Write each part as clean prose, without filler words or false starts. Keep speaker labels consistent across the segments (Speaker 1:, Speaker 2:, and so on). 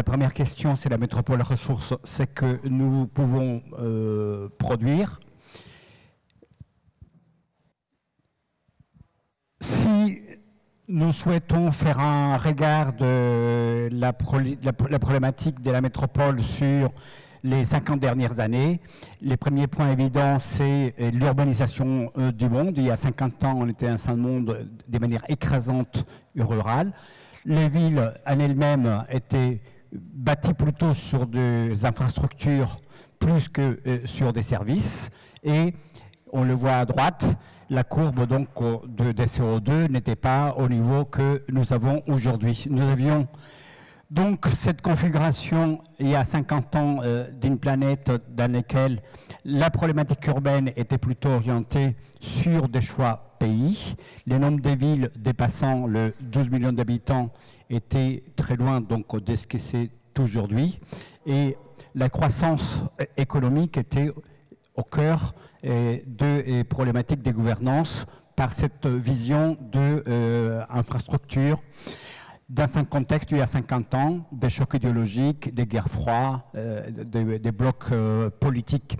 Speaker 1: la première question, c'est la métropole ressource, c'est que nous pouvons produire. Si nous souhaitons faire un regard de la problématique de la métropole sur les 50 dernières années, les premiers points évidents, c'est l'urbanisation du monde. Il y a 50 ans, on était dans un monde de manière écrasante rurale. Les villes en elles-mêmes étaient bâties plutôt sur des infrastructures plus que sur des services. Et on le voit à droite, la courbe donc des CO2 n'était pas au niveau que nous avons aujourd'hui. Nous avions donc cette configuration il y a 50 ans d'une planète dans laquelle la problématique urbaine était plutôt orientée sur des choix pays. Les nombres des villes dépassant le 12 millions d'habitants étaient très loin donc de ce que c'est aujourd'hui. Et la croissance économique était au cœur de problématiques de gouvernance par cette vision d'infrastructure. Dans un contexte, il y a 50 ans, des chocs idéologiques, des guerres froides, des blocs politiques.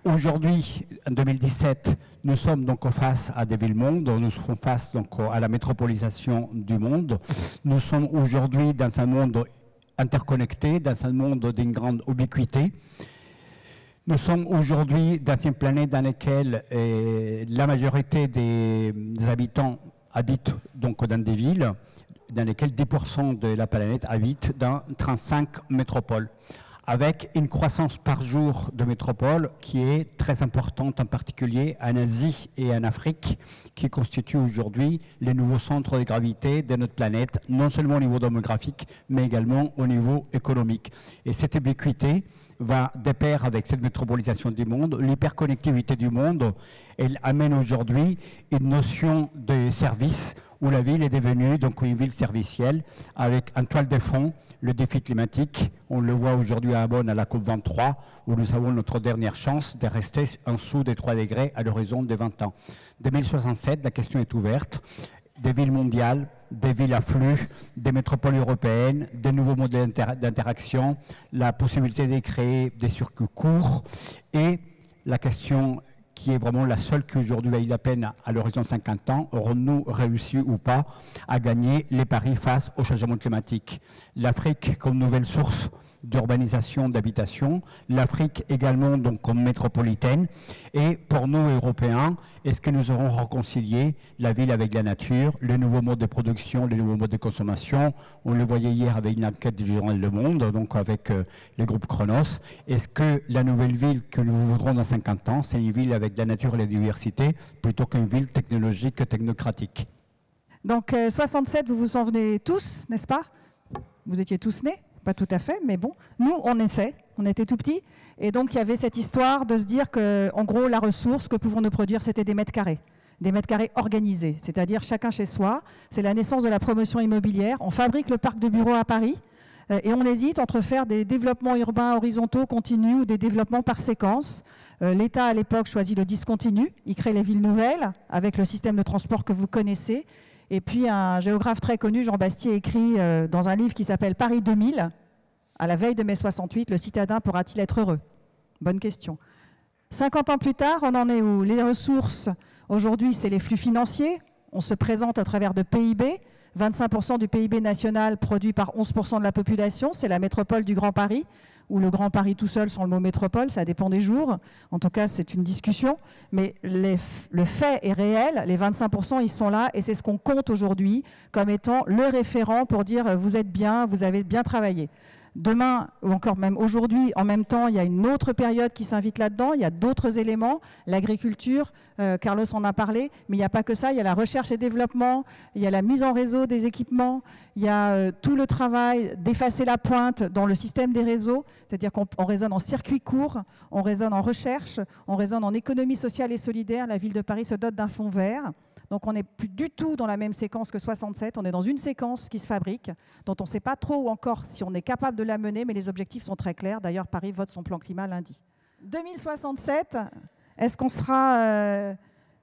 Speaker 1: Aujourd'hui, en 2017, nous sommes donc face à des villes-mondes, nous sommes face donc à la métropolisation du monde. Nous sommes aujourd'hui dans un monde interconnecté, dans un monde d'une grande ubiquité. Nous sommes aujourd'hui dans une planète dans laquelle la majorité des habitants habitent donc dans des villes, dans lesquelles 10% de la planète habitent dans 35 métropoles, avec une croissance par jour de métropoles qui est très importante, en particulier en Asie et en Afrique, qui constituent aujourd'hui les nouveaux centres de gravité de notre planète, non seulement au niveau démographique, mais également au niveau économique. Et cette ubiquité va de pair avec cette métropolisation du monde, l'hyperconnectivité du monde, elle amène aujourd'hui une notion de service où la ville est devenue donc une ville servicielle avec en toile de fond le défi climatique. On le voit aujourd'hui à Bonn à la COP23 où nous avons notre dernière chance de rester en dessous des 3 degrés à l'horizon de 20 ans. 2067, la question est ouverte. Des villes mondiales, des villes à flux, des métropoles européennes, des nouveaux modèles d'interaction, la possibilité de créer des circuits courts et la question qui est vraiment la seule qui aujourd'hui vaille la peine à l'horizon de 50 ans, aurons-nous réussi ou pas à gagner les paris face au changement climatique? L'Afrique comme nouvelle source d'urbanisation, d'habitation, l'Afrique également donc comme métropolitaine, et pour nous Européens, est-ce que nous aurons réconcilié la ville avec la nature, les nouveaux modes de production, les nouveaux modes de consommation? On le voyait hier avec une enquête du journal Le Monde, donc avec le groupe Chronos. Est-ce que la nouvelle ville que nous voudrons dans 50 ans, c'est une ville avec la nature et la diversité, plutôt qu'une ville technologique et technocratique?
Speaker 2: Donc 67, vous vous en venez tous, n'est-ce pas? Vous étiez tous nés? Pas tout à fait, mais bon. Nous, on essaie, on était tout petits. Et donc, il y avait cette histoire de se dire qu'en gros, la ressource que pouvons nous produire, c'était des mètres carrés organisés, c'est-à-dire chacun chez soi. C'est la naissance de la promotion immobilière. On fabrique le parc de bureaux à Paris et on hésite entre faire des développements urbains horizontaux continus ou des développements par séquence. L'État, à l'époque, choisit le discontinu. Il crée les villes nouvelles avec le système de transport que vous connaissez. Et puis un géographe très connu, Jean Bastier, écrit dans un livre qui s'appelle Paris 2000, à la veille de mai 68, le citadin pourra-t-il être heureux? Bonne question. 50 ans plus tard, on en est où? Les ressources, aujourd'hui, c'est les flux financiers. On se présente à travers de PIB. 25% du PIB national produit par 11% de la population. C'est la métropole du Grand Paris, ou le Grand Paris tout seul sans le mot métropole, ça dépend des jours. En tout cas, c'est une discussion. Mais le fait est réel, les 25%, ils sont là, et c'est ce qu'on compte aujourd'hui comme étant le référent pour dire « vous êtes bien, vous avez bien travaillé ». Demain, ou encore même aujourd'hui, en même temps, il y a une autre période qui s'invite là-dedans, il y a d'autres éléments, l'agriculture, Carlos en a parlé, mais il n'y a pas que ça, il y a la recherche et développement, il y a la mise en réseau des équipements, il y a tout le travail d'effacer la pointe dans le système des réseaux, c'est-à-dire qu'on raisonne en circuit court, on raisonne en recherche, on raisonne en économie sociale et solidaire. La ville de Paris se dote d'un fonds vert. Donc on n'est plus du tout dans la même séquence que 67, on est dans une séquence qui se fabrique, dont on ne sait pas trop encore si on est capable de la mener, mais les objectifs sont très clairs. D'ailleurs, Paris vote son plan climat lundi. 2067, est-ce qu'on sera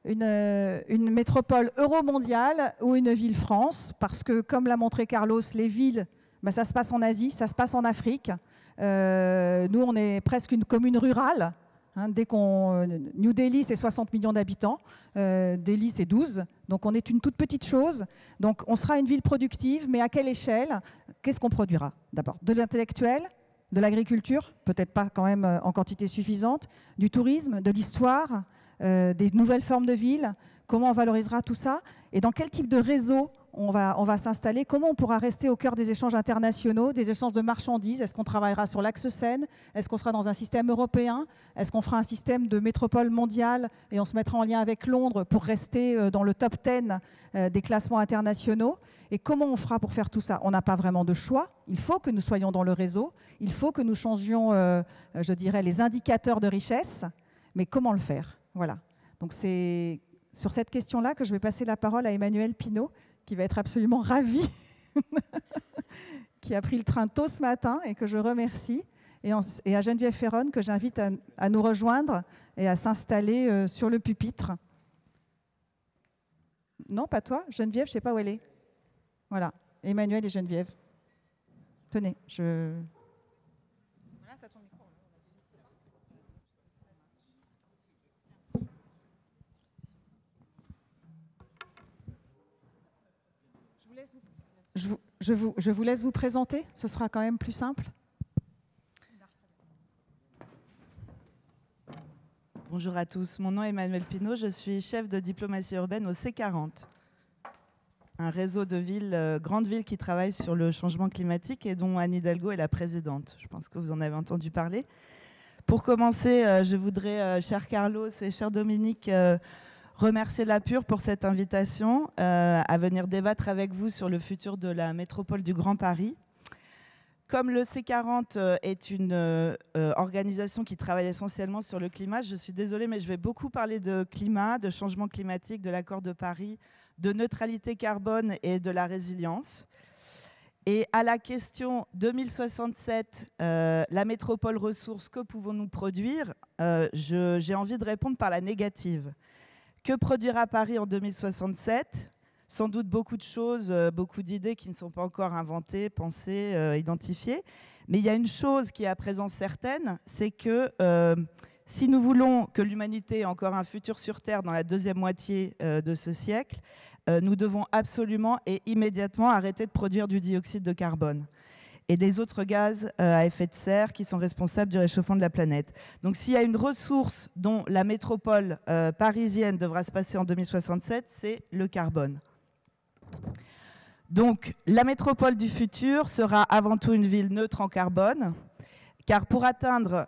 Speaker 2: une métropole euromondiale ou une ville France? Parce que, comme l'a montré Carlos, les villes Ben, ça se passe en Asie, ça se passe en Afrique. Nous, on est presque une commune rurale. New Delhi, c'est 60 millions d'habitants. Delhi, c'est 12. Donc, on est une toute petite chose. Donc, on sera une ville productive, mais à quelle échelle? Qu'est-ce qu'on produira? D'abord, de l'intellectuel, de l'agriculture, peut-être pas quand même en quantité suffisante, du tourisme, de l'histoire, des nouvelles formes de villes. Comment on valorisera tout ça? Et dans quel type de réseau on va s'installer? Comment on pourra rester au cœur des échanges internationaux, des échanges de marchandises? Est-ce qu'on travaillera sur l'axe Seine? Est-ce qu'on sera dans un système européen? Est-ce qu'on fera un système de métropole mondiale et on se mettra en lien avec Londres pour rester dans le top 10 des classements internationaux? Et comment on fera pour faire tout ça? On n'a pas vraiment de choix. Il faut que nous soyons dans le réseau. Il faut que nous changions, je dirais, les indicateurs de richesse. Mais comment le faire? Voilà. Donc c'est sur cette question-là que je vais passer la parole à Emmanuel Pinault, qui va être absolument ravi, qui a pris le train tôt ce matin et que je remercie, et à Geneviève Ferron, que j'invite à nous rejoindre et à s'installer sur le pupitre. Non, pas toi, Geneviève, je ne sais pas où elle est. Voilà, Emmanuel et Geneviève. Tenez, Voilà, tu as ton micro. Je vous laisse vous présenter, ce sera quand même plus simple.
Speaker 3: Bonjour à tous, mon nom est Emmanuel Pinault, je suis chef de diplomatie urbaine au C40, un réseau de villes, grandes villes qui travaillent sur le changement climatique et dont Anne Hidalgo est la présidente. Je pense que vous en avez entendu parler. Pour commencer, je voudrais, cher Carlos et cher Dominique, remercier la Pure pour cette invitation à venir débattre avec vous sur le futur de la métropole du Grand Paris. Comme le C40 est une organisation qui travaille essentiellement sur le climat, je suis désolée, mais je vais beaucoup parler de climat, de changement climatique, de l'accord de Paris, de neutralité carbone et de la résilience. Et à la question 2067, la métropole ressource, que pouvons-nous produire? J'ai envie de répondre par la négative. Que produira Paris en 2067? Sans doute beaucoup de choses, beaucoup d'idées qui ne sont pas encore inventées, pensées, identifiées. Mais il y a une chose qui est à présent certaine, c'est que si nous voulons que l'humanité ait encore un futur sur Terre dans la deuxième moitié de ce siècle, nous devons absolument et immédiatement arrêter de produire du dioxyde de carbone et des autres gaz à effet de serre qui sont responsables du réchauffement de la planète. Donc s'il y a une ressource dont la métropole parisienne devra se passer en 2067, c'est le carbone. Donc la métropole du futur sera avant tout une ville neutre en carbone, car pour atteindre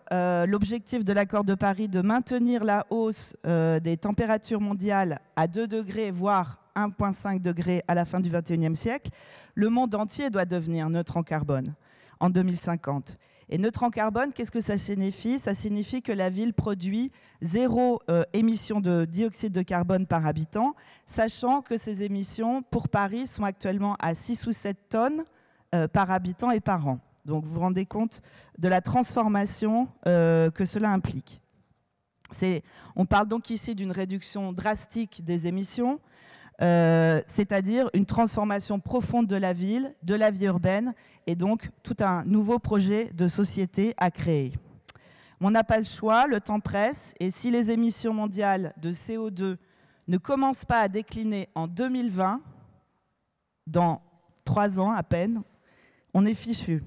Speaker 3: l'objectif de l'accord de Paris de maintenir la hausse des températures mondiales à 2 degrés, voire 1,5 degré à la fin du XXIe siècle, le monde entier doit devenir neutre en carbone en 2050. Et neutre en carbone, qu'est-ce que ça signifie? Ça signifie que la ville produit 0 émission de dioxyde de carbone par habitant, sachant que ces émissions, pour Paris, sont actuellement à 6 ou 7 tonnes par habitant et par an. Donc vous vous rendez compte de la transformation que cela implique. On parle donc ici d'une réduction drastique des émissions, c'est-à-dire une transformation profonde de la ville, de la vie urbaine, et donc tout un nouveau projet de société à créer. On n'a pas le choix, le temps presse, et si les émissions mondiales de CO2 ne commencent pas à décliner en 2020, dans 3 ans à peine, on est fichu.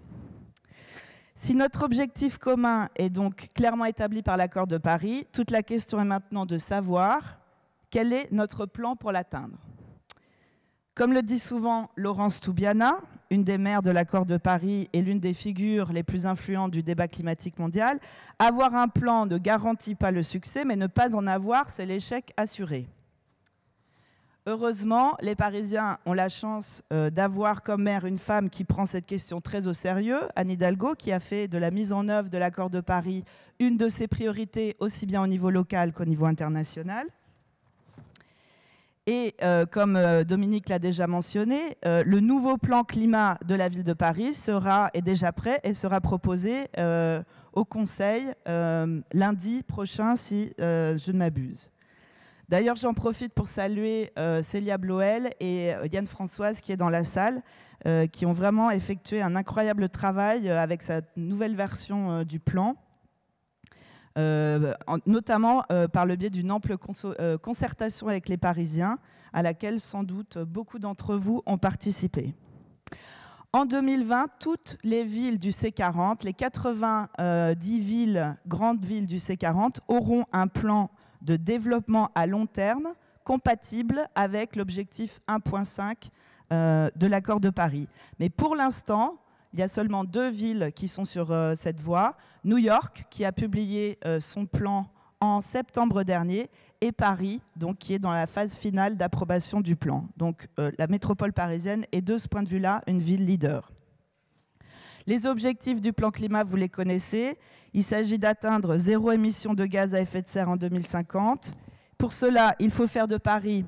Speaker 3: Si notre objectif commun est donc clairement établi par l'accord de Paris, toute la question est maintenant de savoir quel est notre plan pour l'atteindre. Comme le dit souvent Laurence Toubiana, une des maires de l'accord de Paris et l'une des figures les plus influentes du débat climatique mondial, avoir un plan ne garantit pas le succès, mais ne pas en avoir, c'est l'échec assuré. Heureusement, les Parisiens ont la chance d'avoir comme maire une femme qui prend cette question très au sérieux, Anne Hidalgo, qui a fait de la mise en œuvre de l'accord de Paris une de ses priorités, aussi bien au niveau local qu'au niveau international. Et comme Dominique l'a déjà mentionné, le nouveau plan climat de la ville de Paris est déjà prêt et sera proposé au Conseil lundi prochain, si je ne m'abuse. D'ailleurs, j'en profite pour saluer Célia Bloel et Yann Françoise qui est dans la salle, qui ont vraiment effectué un incroyable travail avec sa nouvelle version du plan, notamment par le biais d'une ample concertation avec les Parisiens, à laquelle sans doute beaucoup d'entre vous ont participé. En 2020, toutes les villes du C40, les 90 grandes villes du C40, auront un plan de développement à long terme compatible avec l'objectif 1,5 de l'accord de Paris. Mais pour l'instant, il y a seulement 2 villes qui sont sur cette voie. New York, qui a publié son plan en septembre dernier, et Paris, donc, qui est dans la phase finale d'approbation du plan. Donc la métropole parisienne est de ce point de vue-là une ville leader. Les objectifs du plan climat, vous les connaissez. Il s'agit d'atteindre 0 émission de gaz à effet de serre en 2050. Pour cela, il faut faire de Paris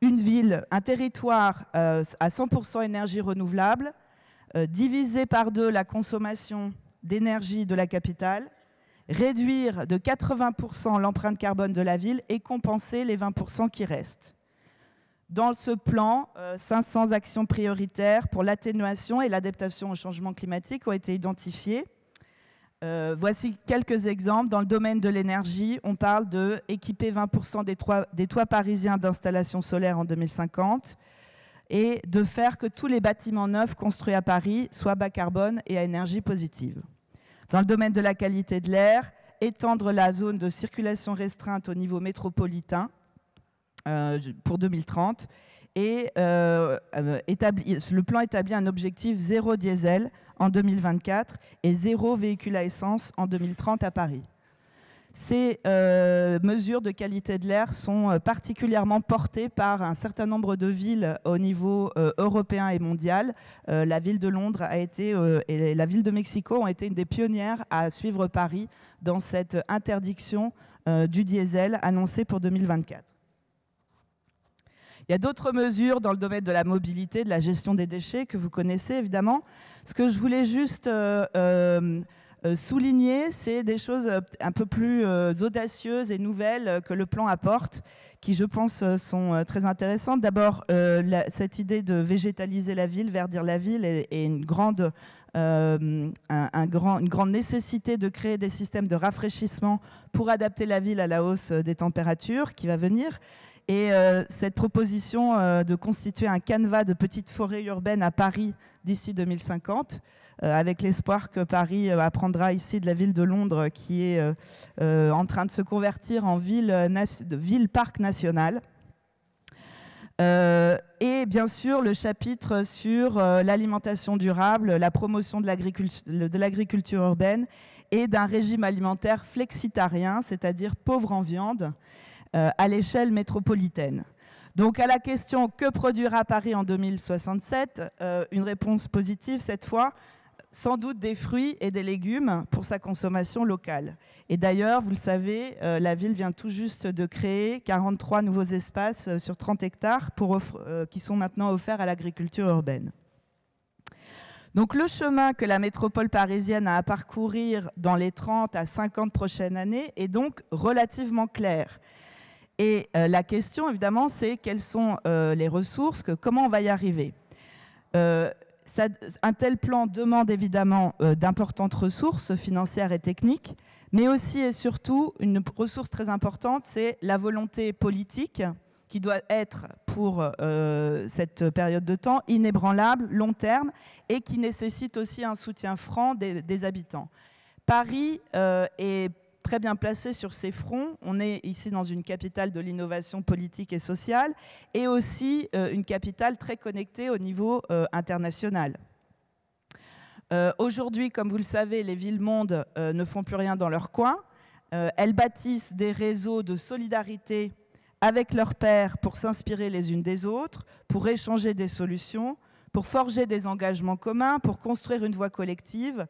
Speaker 3: une ville, un territoire à 100% énergie renouvelable, diviser par 2 la consommation d'énergie de la capitale, réduire de 80% l'empreinte carbone de la ville et compenser les 20% qui restent. Dans ce plan, 500 actions prioritaires pour l'atténuation et l'adaptation au changement climatique ont été identifiées. Voici quelques exemples. Dans le domaine de l'énergie, on parle d'équiper 20% des toits parisiens d'installations solaires en 2050 et de faire que tous les bâtiments neufs construits à Paris soient bas carbone et à énergie positive. Dans le domaine de la qualité de l'air, étendre la zone de circulation restreinte au niveau métropolitain pour 2030 et le plan établit un objectif 0 diesel en 2024 et 0 véhicule à essence en 2030 à Paris. Ces mesures de qualité de l'air sont particulièrement portées par un certain nombre de villes au niveau européen et mondial. La ville de Londres et la ville de Mexico ont été une des pionnières à suivre Paris dans cette interdiction du diesel annoncée pour 2024. Il y a d'autres mesures dans le domaine de la mobilité, de la gestion des déchets que vous connaissez évidemment. Ce que je voulais juste souligner, c'est des choses un peu plus audacieuses et nouvelles que le plan apporte, qui je pense sont très intéressantes. D'abord, cette idée de végétaliser la ville, verdir la ville est une grande nécessité de créer des systèmes de rafraîchissement pour adapter la ville à la hausse des températures qui va venir. Et cette proposition de constituer un canevas de petites forêts urbaines à Paris d'ici 2050, avec l'espoir que Paris apprendra ici de la ville de Londres qui est en train de se convertir en ville-parc national. Et bien sûr, le chapitre sur l'alimentation durable, la promotion de l'agriculture urbaine et d'un régime alimentaire flexitarien, c'est-à-dire pauvre en viande, à l'échelle métropolitaine. Donc à la question « Que produira Paris en 2067 ?» une réponse positive cette fois, sans doute des fruits et des légumes pour sa consommation locale. Et d'ailleurs, vous le savez, la ville vient tout juste de créer 43 nouveaux espaces sur 30 hectares qui sont maintenant offerts à l'agriculture urbaine. Donc le chemin que la métropole parisienne a à parcourir dans les 30 à 50 prochaines années est donc relativement clair. Et la question, évidemment, c'est quelles sont les ressources, comment on va y arriver. Un tel plan demande évidemment d'importantes ressources financières et techniques, mais aussi et surtout, une ressource très importante, c'est la volonté politique qui doit être, pour cette période de temps, inébranlable, long terme, et qui nécessite aussi un soutien franc des habitants. Paris est très bien placé sur ces fronts. On est ici dans une capitale de l'innovation politique et sociale et aussi une capitale très connectée au niveau international. Aujourd'hui, comme vous le savez, les villes-mondes ne font plus rien dans leur coin. Elles bâtissent des réseaux de solidarité avec leurs pairs pour s'inspirer les unes des autres, pour échanger des solutions, pour forger des engagements communs, pour construire une voie collective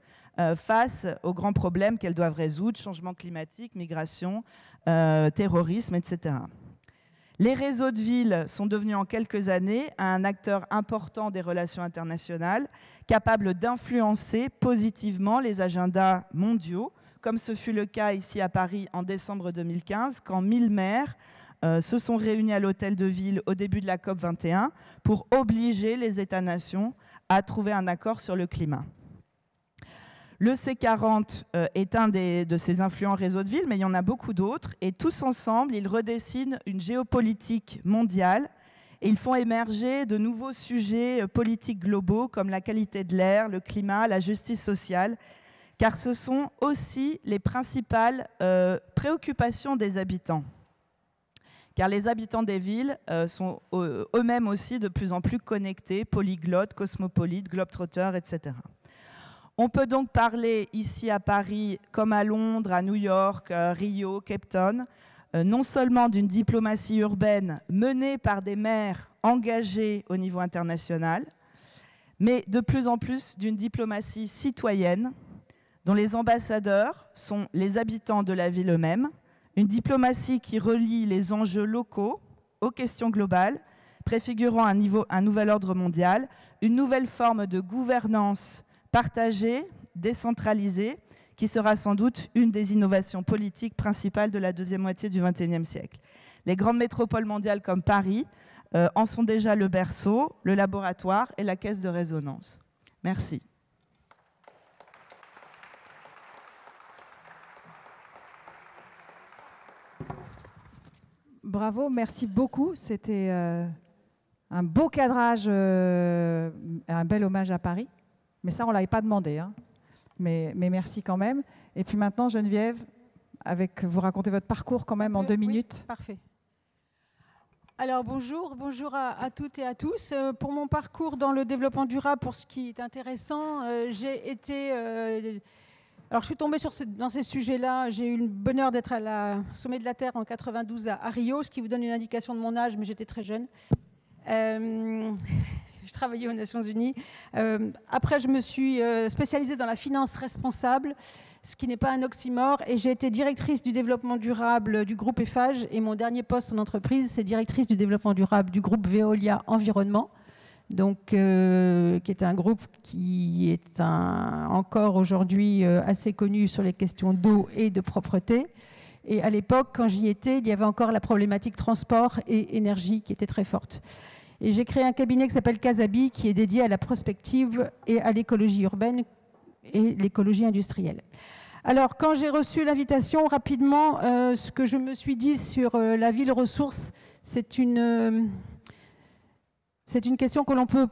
Speaker 3: face aux grands problèmes qu'elles doivent résoudre, changement climatique, migration, terrorisme, etc. Les réseaux de villes sont devenus en quelques années un acteur important des relations internationales, capable d'influencer positivement les agendas mondiaux, comme ce fut le cas ici à Paris en décembre 2015, quand 1000 maires se sont réunis à l'Hôtel de Ville au début de la COP 21 pour obliger les États-nations à trouver un accord sur le climat. Le C40 est un de ces influents réseaux de villes, mais il y en a beaucoup d'autres. Et tous ensemble, ils redessinent une géopolitique mondiale et ils font émerger de nouveaux sujets politiques globaux comme la qualité de l'air, le climat, la justice sociale, car ce sont aussi les principales préoccupations des habitants. Car les habitants des villes sont eux-mêmes aussi de plus en plus connectés, polyglottes, cosmopolites, globetrotters, etc. On peut donc parler ici à Paris, comme à Londres, à New York, Rio, Cape Town, non seulement d'une diplomatie urbaine menée par des maires engagés au niveau international, mais de plus en plus d'une diplomatie citoyenne, dont les ambassadeurs sont les habitants de la ville eux-mêmes, une diplomatie qui relie les enjeux locaux aux questions globales, préfigurant un nouvel ordre mondial, une nouvelle forme de gouvernance partagée, décentralisée, qui sera sans doute une des innovations politiques principales de la deuxième moitié du XXIe siècle. Les grandes métropoles mondiales comme Paris en sont déjà le berceau, le laboratoire et la caisse de résonance. Merci.
Speaker 2: Bravo, merci beaucoup. C'était un beau cadrage, un bel hommage à Paris. Mais ça, on ne l'avait pas demandé. Hein. Mais merci quand même. Et puis maintenant, Geneviève, vous racontez votre parcours quand même en 2 minutes.
Speaker 4: Oui, parfait. Alors bonjour à toutes et à tous. Pour mon parcours dans le développement durable, pour ce qui est intéressant, j'ai été... alors je suis tombée dans ces sujets-là. J'ai eu le bonheur d'être à la sommet de la Terre en 92 à Rio, ce qui vous donne une indication de mon âge, mais j'étais très jeune. Je travaillais aux Nations Unies. Après, je me suis spécialisée dans la finance responsable, ce qui n'est pas un oxymore, et j'ai été directrice du développement durable du groupe Eiffage, et mon dernier poste en entreprise, c'est directrice du développement durable du groupe Veolia Environnement, donc, qui est un groupe qui est encore aujourd'hui assez connu sur les questions d'eau et de propreté. Et à l'époque, quand j'y étais, il y avait encore la problématique transport et énergie qui était très forte. Et j'ai créé un cabinet qui s'appelle Casabi, qui est dédié à la prospective et à l'écologie urbaine et l'écologie industrielle. Alors, quand j'ai reçu l'invitation, rapidement, ce que je me suis dit sur la ville ressource, c'est une question que l'on peut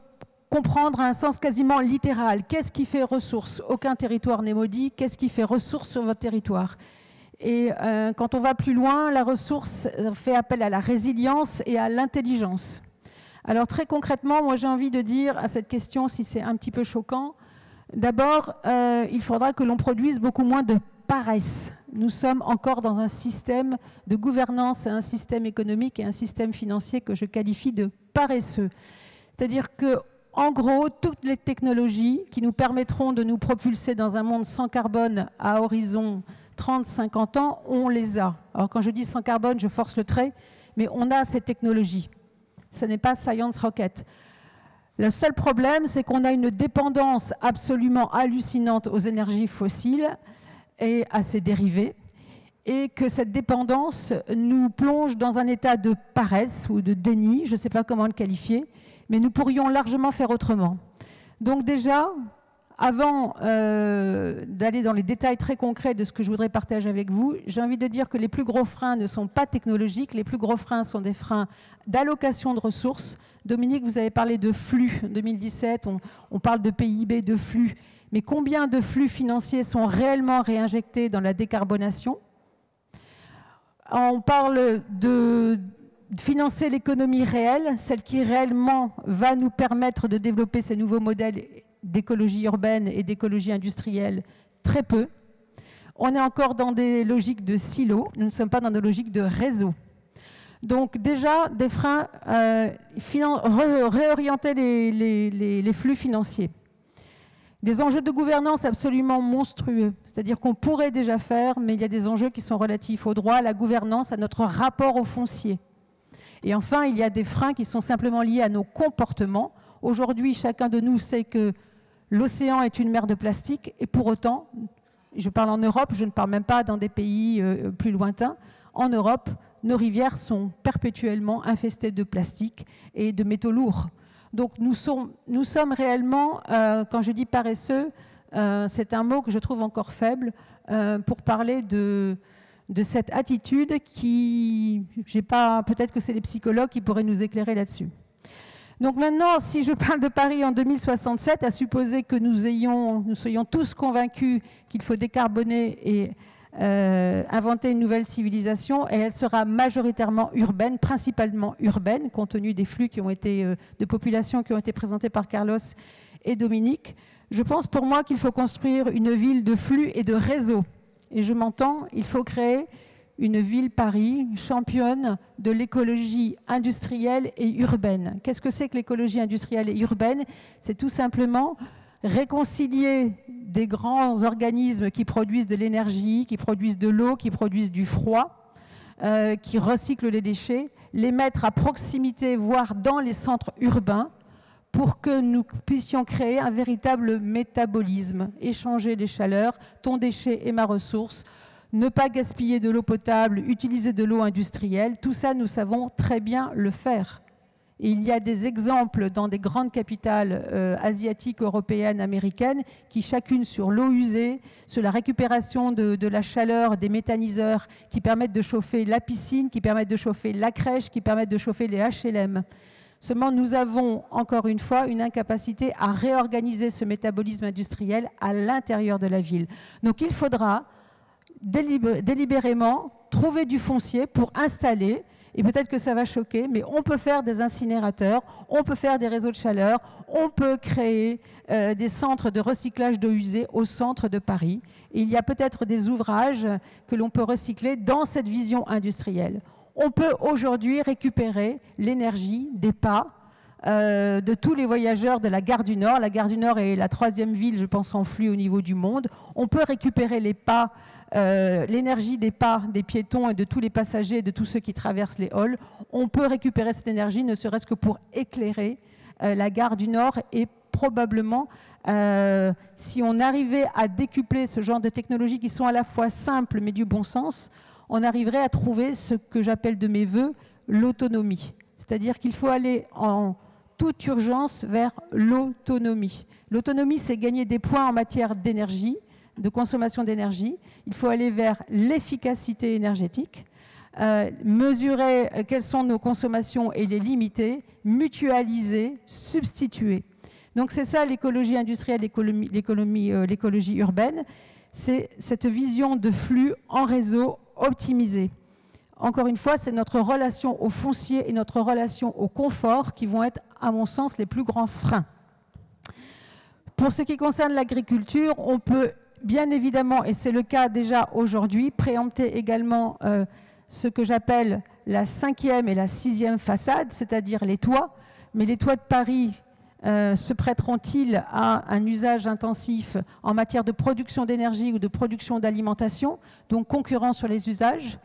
Speaker 4: comprendre à un sens quasiment littéral. Qu'est-ce qui fait ressource? Aucun territoire n'est maudit. Qu'est-ce qui fait ressource sur votre territoire? Et quand on va plus loin, la ressource fait appel à la résilience et à l'intelligence. Alors très concrètement, moi j'ai envie de dire à cette question, si c'est un petit peu choquant, d'abord, il faudra que l'on produise beaucoup moins de paresse. Nous sommes encore dans un système de gouvernance, un système économique et un système financier que je qualifie de paresseux. C'est-à-dire que, en gros, toutes les technologies qui nous permettront de nous propulser dans un monde sans carbone à horizon 30-50 ans, on les a. Alors quand je dis sans carbone, je force le trait, mais on a ces technologies. Ce n'est pas science rocket. Le seul problème, c'est qu'on a une dépendance absolument hallucinante aux énergies fossiles et à ses dérivés, et que cette dépendance nous plonge dans un état de paresse ou de déni, je ne sais pas comment le qualifier, mais nous pourrions largement faire autrement. Donc déjà, avant d'aller dans les détails très concrets de ce que je voudrais partager avec vous, j'ai envie de dire que les plus gros freins ne sont pas technologiques, les plus gros freins sont des freins d'allocation de ressources. Dominique, vous avez parlé de flux. En 2017, on parle de PIB, de flux. Mais combien de flux financiers sont réellement réinjectés dans la décarbonation? On parle de financer l'économie réelle, celle qui réellement va nous permettre de développer ces nouveaux modèles d'écologie urbaine et d'écologie industrielle, très peu. On est encore dans des logiques de silos, nous ne sommes pas dans des logiques de réseau. Donc déjà, des freins, réorienter les flux financiers. Des enjeux de gouvernance absolument monstrueux, c'est-à-dire qu'on pourrait déjà faire, mais il y a des enjeux qui sont relatifs au droit, à la gouvernance, à notre rapport au foncier. Et enfin, il y a des freins qui sont simplement liés à nos comportements. Aujourd'hui, chacun de nous sait que l'océan est une mer de plastique, et pour autant, je parle en Europe, je ne parle même pas dans des pays plus lointains, en Europe, nos rivières sont perpétuellement infestées de plastique et de métaux lourds. Donc nous sommes réellement, quand je dis paresseux, c'est un mot que je trouve encore faible pour parler de cette attitude qui, peut-être que c'est les psychologues qui pourraient nous éclairer là-dessus. Donc maintenant, si je parle de Paris en 2067, à supposer que nous soyons tous convaincus qu'il faut décarboner et inventer une nouvelle civilisation, et elle sera majoritairement urbaine, principalement urbaine, compte tenu des flux de population qui ont été présentés par Carlos et Dominique. Je pense pour moi qu'il faut construire une ville de flux et de réseaux. Et je m'entends, il faut créer une ville Paris championne de l'écologie industrielle et urbaine. Qu'est-ce que c'est que l'écologie industrielle et urbaine? C'est tout simplement réconcilier des grands organismes qui produisent de l'énergie, qui produisent de l'eau, qui produisent du froid, qui recyclent les déchets, les mettre à proximité, voire dans les centres urbains, pour que nous puissions créer un véritable métabolisme, échanger les chaleurs, ton déchet et ma ressource, ne pas gaspiller de l'eau potable, utiliser de l'eau industrielle, tout ça, nous savons très bien le faire. Et il y a des exemples dans des grandes capitales asiatiques, européennes, américaines, qui chacune sur l'eau usée, sur la récupération de la chaleur, des méthaniseurs, qui permettent de chauffer la piscine, qui permettent de chauffer la crèche, qui permettent de chauffer les HLM. Seulement, nous avons, encore une fois, une incapacité à réorganiser ce métabolisme industriel à l'intérieur de la ville. Donc, il faudra délibérément trouver du foncier pour installer, et peut-être que ça va choquer, mais on peut faire des incinérateurs, on peut faire des réseaux de chaleur, on peut créer des centres de recyclage d'eau usée au centre de Paris. Et il y a peut-être des ouvrages que l'on peut recycler dans cette vision industrielle. On peut aujourd'hui récupérer l'énergie des pas de tous les voyageurs de la gare du Nord. La gare du Nord est la 3e ville, je pense, en flux au niveau du monde. On peut récupérer les pas, l'énergie des pas des piétons et de tous les passagers, de tous ceux qui traversent les halls. On peut récupérer cette énergie, ne serait-ce que pour éclairer la gare du Nord. Et probablement, si on arrivait à décupler ce genre de technologies qui sont à la fois simples mais du bon sens, on arriverait à trouver ce que j'appelle de mes voeux l'autonomie. C'est-à-dire qu'il faut aller en toute urgence vers l'autonomie. L'autonomie, c'est gagner des points en matière d'énergie, de consommation d'énergie. Il faut aller vers l'efficacité énergétique, mesurer quelles sont nos consommations et les limiter, mutualiser, substituer. Donc c'est ça l'écologie industrielle, l'écologie urbaine. C'est cette vision de flux en réseau optimisé. Encore une fois, c'est notre relation au foncier et notre relation au confort qui vont être, à mon sens, les plus grands freins. Pour ce qui concerne l'agriculture, on peut bien évidemment, et c'est le cas déjà aujourd'hui, préempter également ce que j'appelle la 5e et la 6e façade, c'est-à-dire les toits. Mais les toits de Paris se prêteront-ils à un usage intensif en matière de production d'énergie ou de production d'alimentation, donc concurrent sur les usages?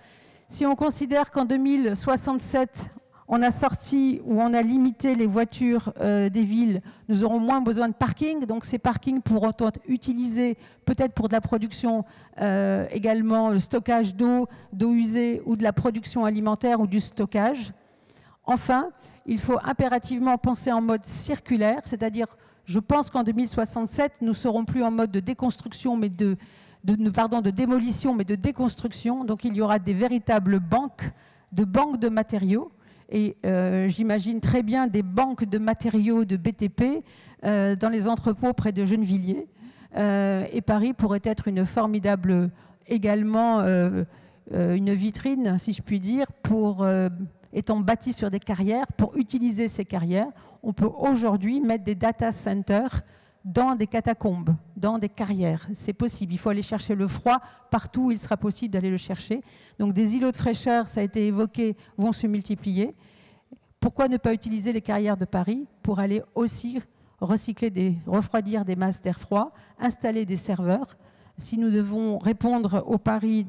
Speaker 4: Si on considère qu'en 2067, on a sorti ou on a limité les voitures des villes, nous aurons moins besoin de parking. Donc ces parkings pourront être utilisés peut-être pour de la production également, le stockage d'eau usée ou de la production alimentaire ou du stockage. Enfin, il faut impérativement penser en mode circulaire, c'est-à-dire, je pense qu'en 2067, nous ne serons plus en mode de déconstruction, mais de démolition, mais de déconstruction. Donc il y aura des véritables banques de matériaux. Et j'imagine très bien des banques de matériaux de BTP dans les entrepôts près de Gennevilliers. Et Paris pourrait être une formidable, également, une vitrine, si je puis dire, pour, étant bâti sur des carrières, pour utiliser ces carrières. On peut aujourd'hui mettre des data centers dans des catacombes, dans des carrières. C'est possible. Il faut aller chercher le froid partout où il sera possible d'aller le chercher. Donc des îlots de fraîcheur, ça a été évoqué, vont se multiplier. Pourquoi ne pas utiliser les carrières de Paris pour aller aussi refroidir des masses d'air froid, installer des serveurs? Si nous devons répondre au pari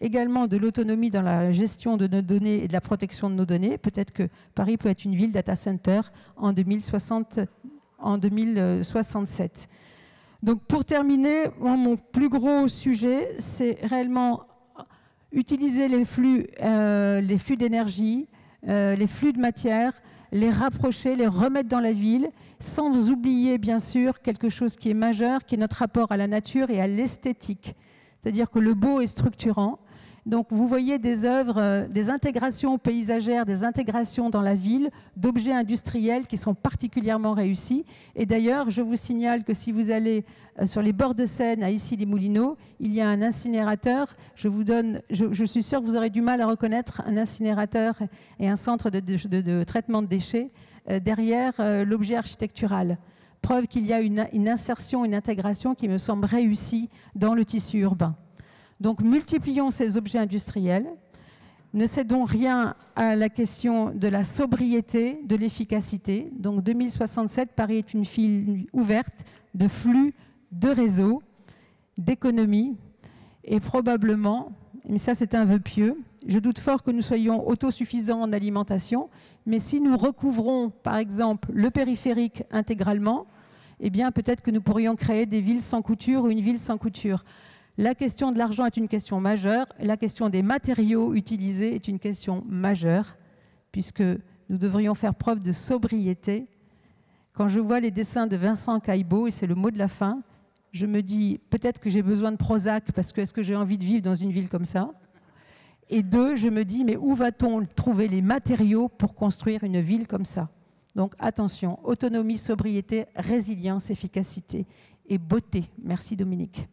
Speaker 4: également de l'autonomie dans la gestion de nos données et de la protection de nos données, peut-être que Paris peut être une ville data center en 2067. Donc pour terminer, mon plus gros sujet, c'est réellement Utiliser les flux d'énergie, les flux de matière, les rapprocher, les remettre dans la ville, sans oublier bien sûr quelque chose qui est majeur, qui est notre rapport à la nature et à l'esthétique. C'est-à-dire que le beau est structurant. Donc vous voyez des œuvres, des intégrations paysagères, des intégrations dans la ville, d'objets industriels qui sont particulièrement réussis. Et d'ailleurs, je vous signale que si vous allez sur les bords de Seine, à Issy-les-Moulineaux, il y a un incinérateur. Je suis sûre que vous aurez du mal à reconnaître un incinérateur et un centre de traitement de déchets derrière l'objet architectural. Preuve qu'il y a une insertion, une intégration qui me semble réussie dans le tissu urbain. Donc, multiplions ces objets industriels, ne cédons rien à la question de la sobriété, de l'efficacité. Donc, 2067, Paris est une ville ouverte de flux, de réseaux, d'économie, et probablement, mais ça c'est un vœu pieux, je doute fort que nous soyons autosuffisants en alimentation, mais si nous recouvrons, par exemple, le périphérique intégralement, eh bien, peut-être que nous pourrions créer des villes sans couture ou une ville sans couture. La question de l'argent est une question majeure, et la question des matériaux utilisés est une question majeure, puisque nous devrions faire preuve de sobriété. Quand je vois les dessins de Vincent Caillebout, et c'est le mot de la fin, je me dis peut-être que j'ai besoin de Prozac, parce que est-ce que j'ai envie de vivre dans une ville comme ça? Et deux, je me dis mais où va-t-on trouver les matériaux pour construire une ville comme ça? Donc attention, autonomie, sobriété, résilience, efficacité et beauté. Merci Dominique.